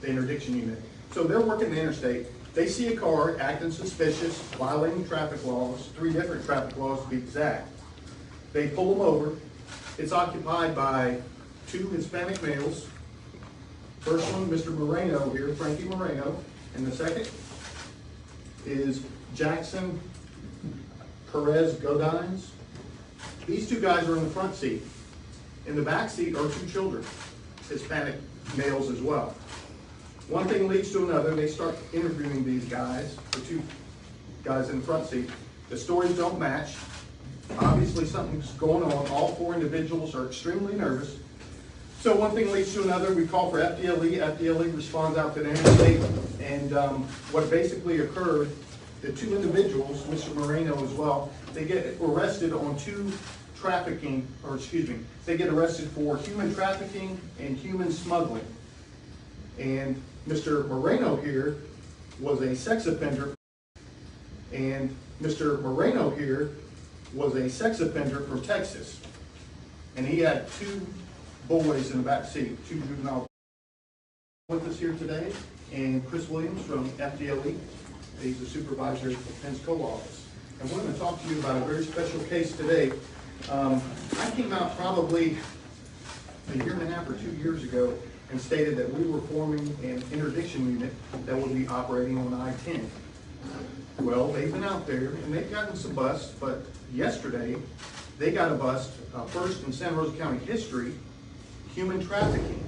the interdiction unit. So they're working the interstate. They see a car acting suspicious, violating traffic laws, 3 different traffic laws to be exact. They pull them over. It's occupied by 2 Hispanic males. First one, Mr. Moreno here, Frankie Moreno, and the second is Jackson Perez Godines. These 2 guys are in the front seat. In the back seat are 2 children, Hispanic males as well. One thing leads to another. They start interviewing these guys, the 2 guys in the front seat. The stories don't match. Obviously something's going on. All 4 individuals are extremely nervous. So one thing leads to another. We call for FDLE. FDLE responds out to the interstate. And what basically occurred, the 2 individuals, Mr. Moreno as well, they get arrested on 2 trafficking, or excuse me, they get arrested for human trafficking and human smuggling. And Mr. Moreno here was a sex offender. And Mr. Moreno here was a sex offender from Texas. And he had 2 boys in the back seat, 2 juvenile with us here today, and Chris Williams from FDLE. He's the supervisor at the Pensacola office. And we're going to talk to you about a very special case today. I came out probably a year and a half or 2 years ago and stated that we were forming an interdiction unit that would be operating on I-10. Well, they've been out there and they've gotten some busts, but yesterday they got a bust, first in Santa Rosa County history, human trafficking.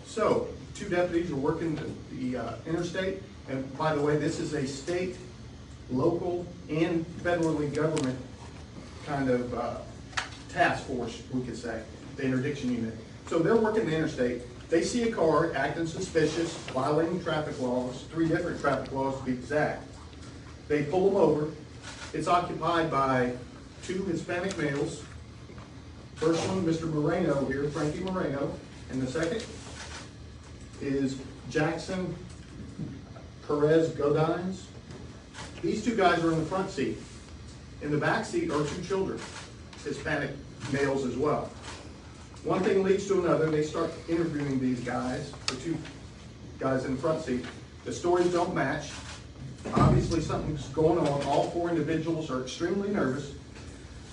So 2 deputies are working the interstate, and by the way, this is a state, local, and federally government kind of task force, we could say, the interdiction unit. So they're working the interstate. They see a car acting suspicious, violating traffic laws, 3 different traffic laws to be exact. They pull them over. It's occupied by 2 Hispanic males. First one, Mr. Moreno here, Frankie Moreno, and the second is Jackson Perez Godines. These 2 guys are in the front seat. In the back seat are 2 children, Hispanic males as well. One thing leads to another. They start interviewing these guys, the 2 guys in the front seat. The stories don't match. Obviously something's going on. All 4 individuals are extremely nervous.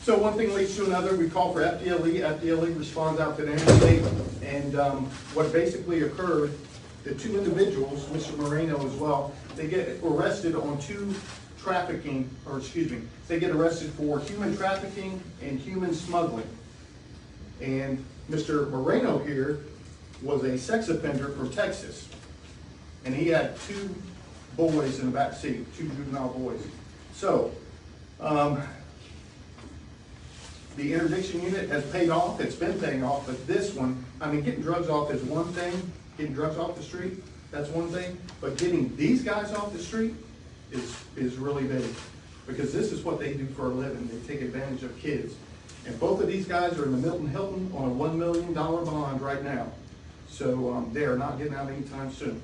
So one thing leads to another. We call for FDLE. FDLE responds out to the interstate. And what basically occurred, the 2 individuals, Mr. Moreno as well, they get arrested on 2 trafficking, or excuse me, they get arrested for human trafficking and human smuggling. And Mr. Moreno here was a sex offender from Texas. And he had 2 boys in the back seat, 2 juvenile boys. So, the interdiction unit has paid off. It's been paying off, but this one, I mean, getting drugs off is one thing. Getting drugs off the street, that's one thing. But getting these guys off the street is really big, because this is what they do for a living. They take advantage of kids. And both of these guys are in the Milton Hilton on a $1 million bond right now. So they are not getting out anytime soon.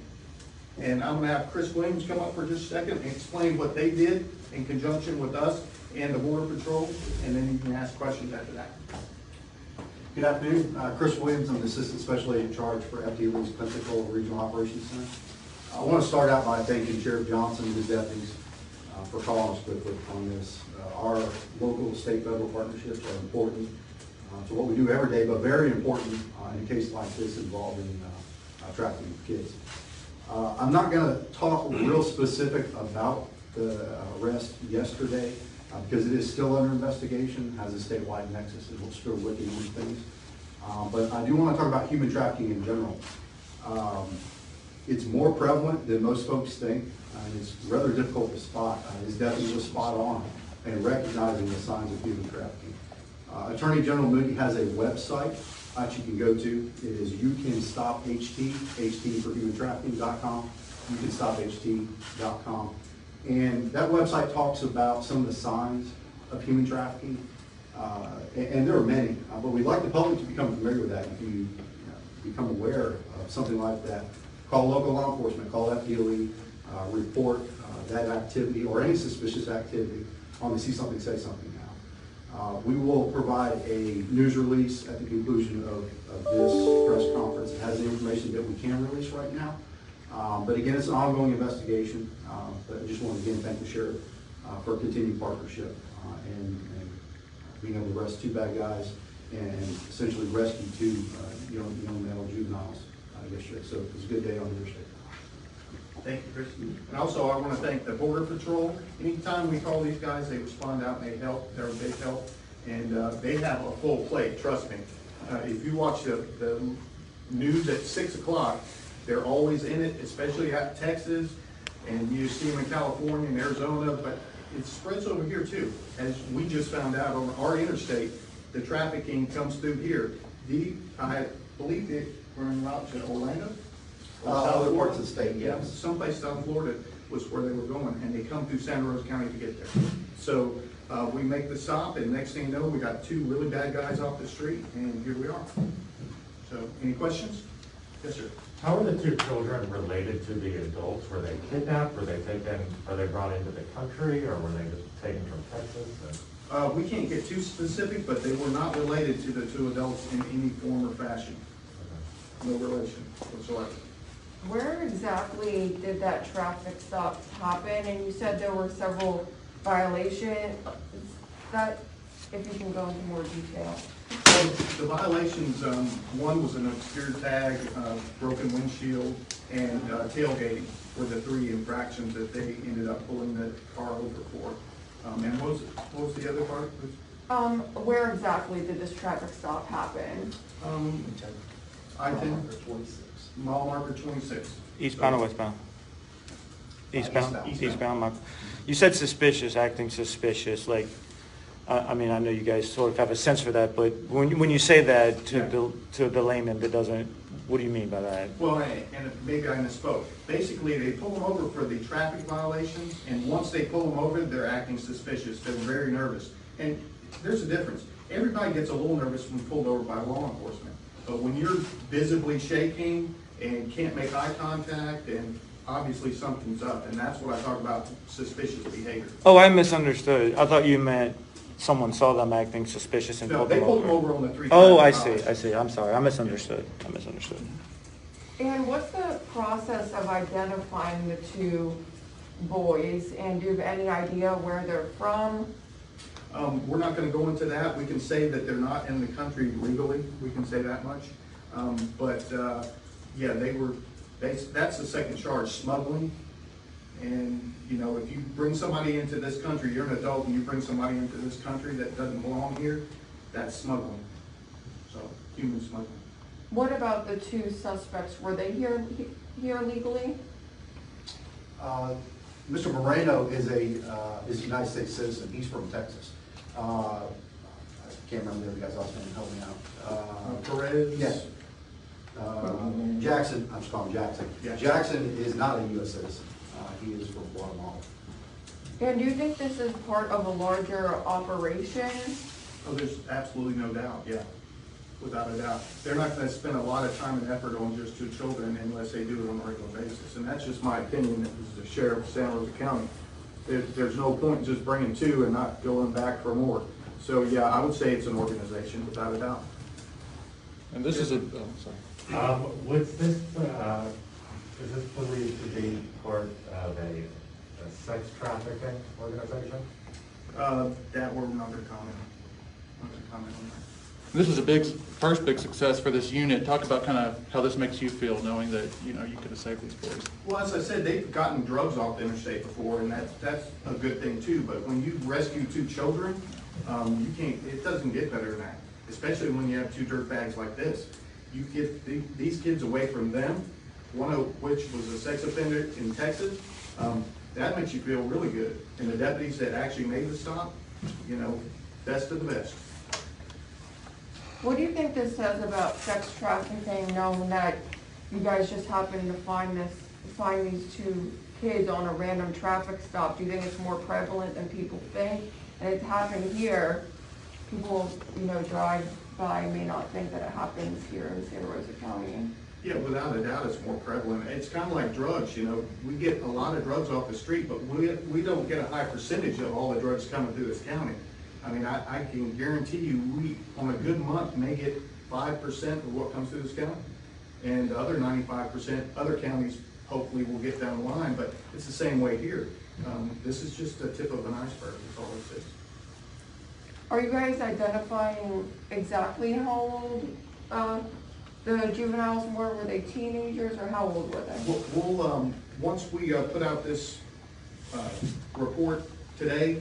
And I'm going to have Chris Williams come up for just a second and explain what they did in conjunction with us and the Border Patrol, and then you can ask questions after that. Good afternoon. Chris Williams. I'm the Assistant Special Agent in Charge for FDLE's Pensacola Regional Operations Center. I want to start out by thanking Sheriff Johnson and his deputies for calling us quickly on this. Our local, state, federal partnerships are important to what we do every day, but very important in a case like this involving trafficking of kids. I'm not going to talk real specific about the arrest yesterday because it is still under investigation, has a statewide nexus, and we're still looking into things. But I do want to talk about human trafficking in general. It's more prevalent than most folks think, and it's rather difficult to spot. His deputies are spot on in recognizing the signs of human trafficking. Attorney General Moody has a website that you can go to. It is YouCanStopHT, HT for humantrafficking.com, YouCanStopHT.com. And that website talks about some of the signs of human trafficking, and there are many, but we'd like the public to become familiar with that. If you become aware of something like that, call local law enforcement, call FDLE, report that activity or any suspicious activity on the See Something, Say Something now. We will provide a news release at the conclusion of this press conference. It has the information that we can release right now, But again, it's an ongoing investigation. But I just want to again thank the sheriff for continued partnership and being able to arrest two bad guys and essentially rescue two young male juveniles yesterday. So it was a good day on the interstate. Thank you, Chris. And also, I want to thank the Border Patrol. Anytime we call these guys, they respond out and they help. They're a big help. And they have a full plate, trust me. If you watch the news at 6 o'clock, they're always in it, especially at Texas. And you see them in California and Arizona, but it spreads over here too. As we just found out on our interstate, the trafficking comes through here. I believe they were en route to Orlando. Other parts of the state, Yeah, yes. someplace south Florida was where they were going, and they come through Santa Rosa County to get there. So we make the stop, and next thing you know, we got two really bad guys off the street, and here we are. So, any questions? Yes, sir. How are the two children related to the adults? Were they kidnapped? Were they brought into the country, or were they just taken from Texas? We can't get too specific, but they were not related to the two adults in any form or fashion. No relation whatsoever. Where exactly did that traffic stop happen? And you said there were several violations. If you can go into more detail. So the violations, one was an obscure tag, broken windshield, and tailgating were the three infractions that they ended up pulling the car over for. And what was the other part? Where exactly did this traffic stop happen? I-10, mile marker 26. Eastbound or westbound? Eastbound? Eastbound. Eastbound, Mark. You said suspicious, acting suspicious, like, I mean, I know you guys sort of have a sense for that, but when you say that to the layman that doesn't, what do you mean by that? Well, and maybe I misspoke. Basically, they pull them over for the traffic violations, and once they pull them over, they're acting suspicious. They're very nervous. And there's a difference. Everybody gets a little nervous when pulled over by law enforcement. But when you're visibly shaking and can't make eye contact, and obviously something's up, and that's what I talk about suspicious behavior. Oh, I misunderstood. I thought you meant someone saw them acting suspicious and No, pulled they them pulled them over. over on the three. Oh, I traffic see, violations. I'm sorry, I misunderstood. And what's the process of identifying the two boys? And do you have any idea where they're from? We're not gonna go into that. We can say that they're not in the country legally. We can say that much. Yeah, that's the second charge, smuggling. And, you know, if you bring somebody into this country, you're an adult, and you bring somebody into this country that doesn't belong here, that's smuggling. So, human smuggling. What about the two suspects? Were they here legally? Mr. Moreno is a United States citizen. He's from Texas. I can't remember the other guy's last name. Help me out. Perez? Yes. Jackson, I'm just calling him Jackson. Yeah. Jackson is not a U.S. citizen. He is from Guatemala. And do you think this is part of a larger operation? Oh, there's absolutely no doubt, yeah. Without a doubt. They're not gonna spend a lot of time and effort on just two children unless they do it on a regular basis. And that's just my opinion as the sheriff of Santa Rosa County. There's no point in just bringing two and not going back for more. So, yeah, I would say it's an organization, without a doubt. And this is sorry. Is this believed to be part of a sex trafficking organization? That we're not gonna comment on that. This is a first big success for this unit. Talk about kind of how this makes you feel, knowing that, you know, you could have saved these boys. Well, as I said, they've gotten drugs off the interstate before, and that's a good thing too. But when you rescue two children, it doesn't get better than that. Especially when you have two dirtbags like this. You get these kids away from them, one of which was a sex offender in Texas. That makes you feel really good. And the deputies that actually made the stop, you know, best of the best. What do you think this says about sex trafficking, knowing that you guys just happened to find these two kids on a random traffic stop? Do you think it's more prevalent than people think? And it's happened here. People, you know, drive by may not think that it happens here in Santa Rosa County. Yeah, without a doubt, it's more prevalent. It's kind of like drugs, you know. We get a lot of drugs off the street, but we don't get a high percentage of all the drugs coming through this county. I mean, I can guarantee you, we, on a good month, may get 5% of what comes through this county. And the other 95%, other counties hopefully we'll get down the line, but it's the same way here. This is just the tip of an iceberg, that's all this is. Are you guys identifying exactly how old, the juveniles were? Were they teenagers or how old were they? We'll, once we put out this report today,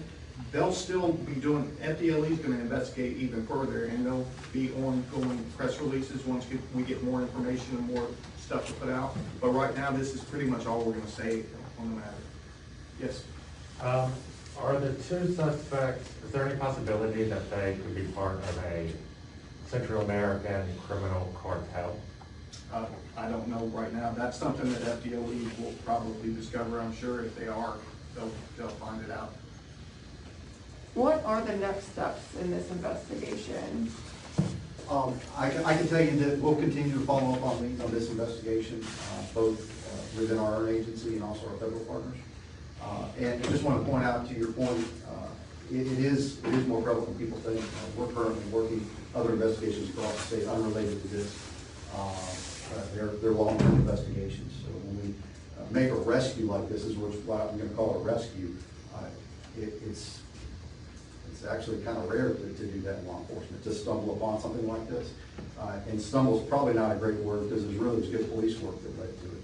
they'll still be doing, FDLE is gonna investigate even further, and there'll be ongoing press releases once we get more information and more stuff to put out. But right now, this is pretty much all we're gonna say on the matter. Yes? Are the two suspects, is there any possibility that they could be part of a Central American criminal cartel? I don't know right now. That's something that FDLE will probably discover, I'm sure. If they are, they'll find it out. What are the next steps in this investigation? I can tell you that we'll continue to follow up on leads on this investigation, both within our own agency and also our federal partners. And I just want to point out to your point, it is more prevalent than people think. We're currently working other investigations across the state unrelated to this. They're long-term investigations. So when we make a rescue like this, is what I'm going to call a rescue, it's actually kind of rare to do that in law enforcement, to stumble upon something like this. And stumble is probably not a great word, because there's really good police work that led to it.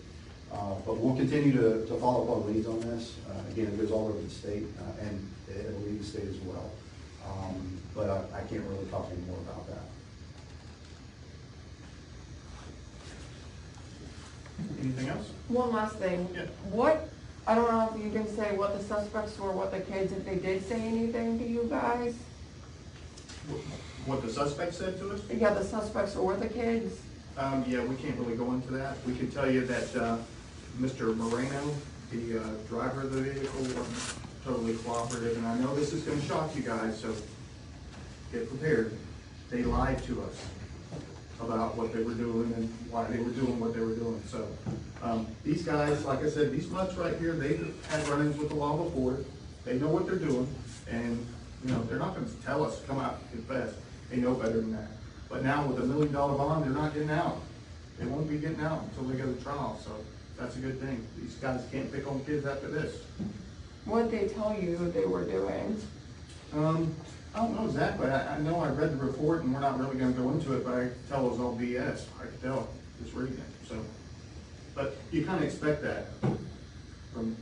But we'll continue to follow up on leads on this. Again, it goes all over the state, and it'll leave the state as well. But I can't really talk any more about that. Anything else? One last thing. Yeah. What, I don't know if you can say what the suspects were, what the kids, if they did say anything to you guys? What the suspect said to us? Yeah, the suspects or the kids? Yeah, we can't really go into that. We can tell you that Mr. Moreno, the driver of the vehicle, wasn't totally cooperative, and I know this is going to shock you guys, so get prepared. They lied to us about what they were doing and why they were doing what they were doing. So these guys, like I said, these mutts right here, they've had run-ins with the law before. They know what they're doing, and you know they're not going to tell us to come out and confess. They know better than that. But now with $1 million bond, they're not getting out. They won't be getting out until they go to trial. So that's a good thing. These guys can't pick on kids after this. What did they tell you they were doing? I don't know exactly. I know I read the report, and we're not really going to go into it, but I can tell it was all BS. I could tell just reading it. So, but you kind of expect that from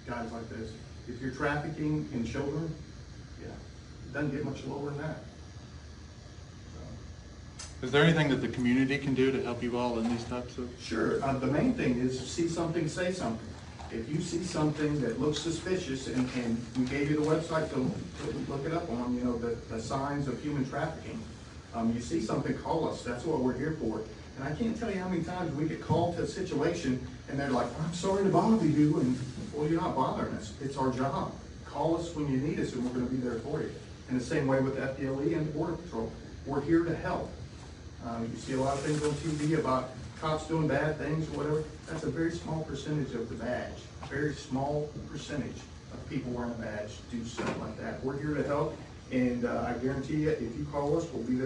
guys like this. If you're trafficking in children, yeah, it doesn't get much lower than that. Is there anything that the community can do to help you all in these types of? Sure. The main thing is see something, say something. If you see something that looks suspicious, and we gave you the website to look it up on, you know, the signs of human trafficking. You see something, call us. That's what we're here for. And I can't tell you how many times we get called to a situation and they're like, I'm sorry to bother you. And well, you're not bothering us. It's our job. Call us when you need us and we're going to be there for you. In the same way with FDLE and Border Patrol. We're here to help. You see a lot of things on TV about cops doing bad things or whatever. That's a very small percentage of the badge. A very small percentage of people wearing a badge do something like that. We're here to help, and I guarantee you, if you call us, we'll be there.